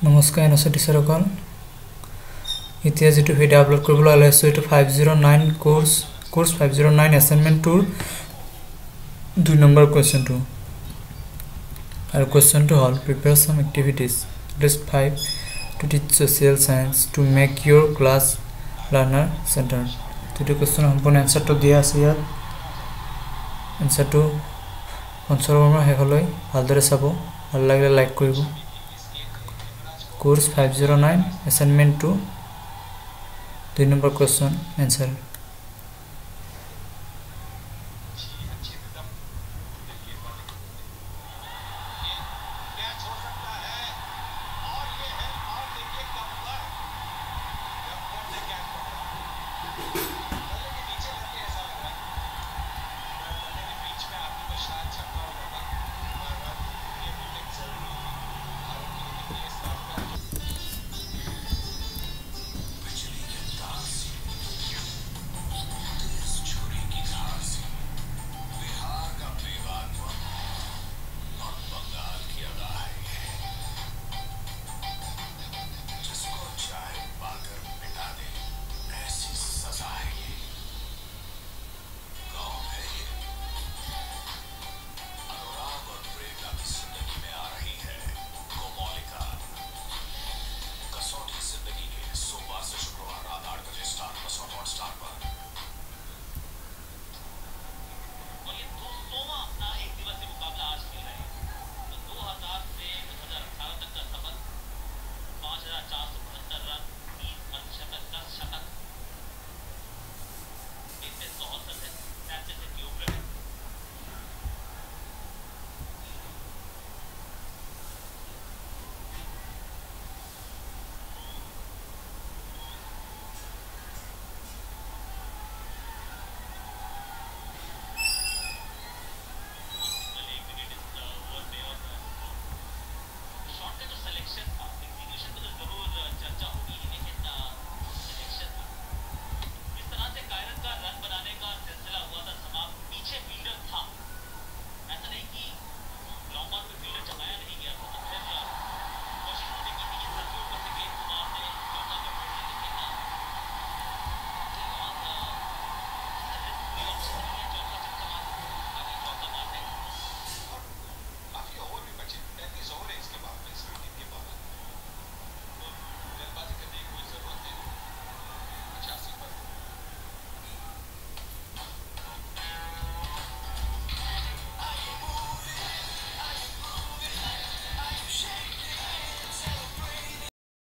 নমস্কাৰ এনএছএ টিচাৰসকল এতিয়া যেটো ভিডিও আপলোড কৰিবলৈ আলৈছো এটো 509 কোর্স 509 অ্যাসাইনমেন্ট 2 2 নম্বৰ কোৱেশ্চনটো আৰু কোৱেশ্চনটো হল prepare some activities list 5 to teach social science to make your class learner center to question সম্পূৰ্ণ আনসাৰটো দিয়া আছে ইয়াত আনসাৰটো পঞ্চৰমৰ হেকলৈ ভালদৰে চাব ভাল লাগিলে লাইক কৰিব Course 509 assignment 2 3 number question answer